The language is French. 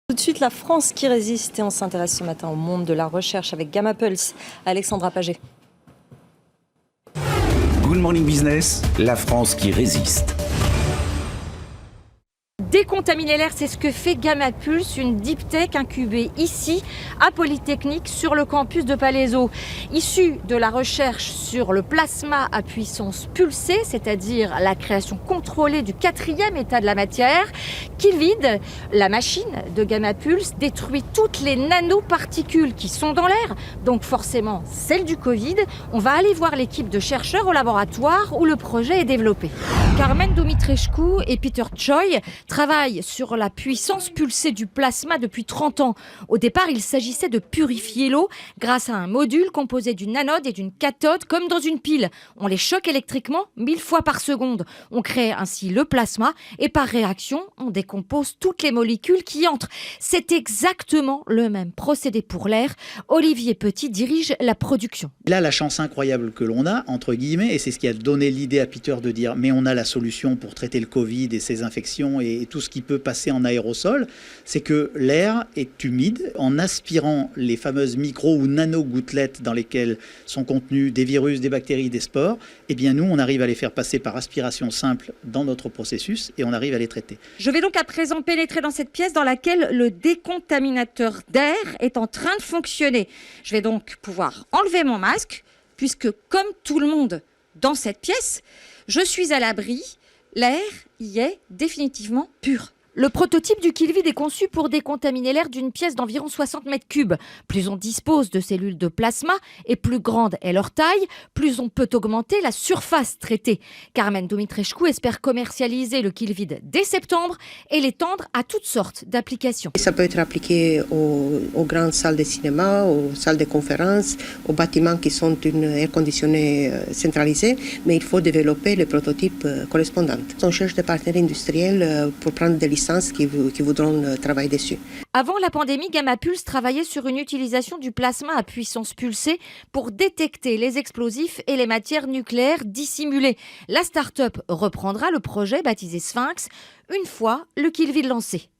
Tout de suite, la France qui résiste et on s'intéresse ce matin au monde de la recherche avec Gamma Pulse. Alexandra Paget. Good Morning Business, la France qui résiste. Décontaminer l'air, c'est ce que fait Gamma Pulse, une deep tech incubée ici à Polytechnique sur le campus de Palaiseau. Issue de la recherche sur le plasma à puissance pulsée, c'est-à-dire la création contrôlée du 4e état de la matière, Kilvid, la machine de Gamma Pulse, détruit toutes les nanoparticules qui sont dans l'air, donc forcément celles du Covid. On va aller voir l'équipe de chercheurs au laboratoire où le projet est développé. Carmen Dumitrescu et Peter Choi travaillent sur la puissance pulsée du plasma depuis 30 ans. Au départ, il s'agissait de purifier l'eau grâce à un module composé d'une anode et d'une cathode comme dans une pile. On les choque électriquement 1000 fois par seconde. On crée ainsi le plasma et par réaction, on décompose toutes les molécules qui y entrent. C'est exactement le même procédé pour l'air. Olivier Petit dirige la production. Là, la chance incroyable que l'on a, entre guillemets, et c'est ce qui a donné l'idée à Peter de dire mais on a la solution pour traiter le Covid et ses infections et tout ce qui peut passer en aérosol, c'est que l'air est humide. En aspirant les fameuses micro ou nano-gouttelettes dans lesquelles sont contenus des virus, des bactéries, des spores, eh bien nous, on arrive à les faire passer par aspiration simple dans notre processus et on arrive à les traiter. Je vais donc à présent pénétrer dans cette pièce dans laquelle le décontaminateur d'air est en train de fonctionner. Je vais donc pouvoir enlever mon masque puisque comme tout le monde dans cette pièce, je suis à l'abri. L'air y est définitivement pur. Le prototype du Kilvid est conçu pour décontaminer l'air d'une pièce d'environ 60 mètres cubes. Plus on dispose de cellules de plasma et plus grande est leur taille, plus on peut augmenter la surface traitée. Carmen Dumitrescu espère commercialiser le Kilvid dès septembre et l'étendre à toutes sortes d'applications. Ça peut être appliqué aux grandes salles de cinéma, aux salles de conférences, aux bâtiments qui sont une air conditionné centralisé, mais il faut développer les prototypes correspondants. On cherche des partenaires industriels pour prendre des licences qui voudront travailler dessus. Avant la pandémie, Gamma Pulse travaillait sur une utilisation du plasma à puissance pulsée pour détecter les explosifs et les matières nucléaires dissimulées. La start-up reprendra le projet baptisé Sphinx une fois le Kilvid lancé.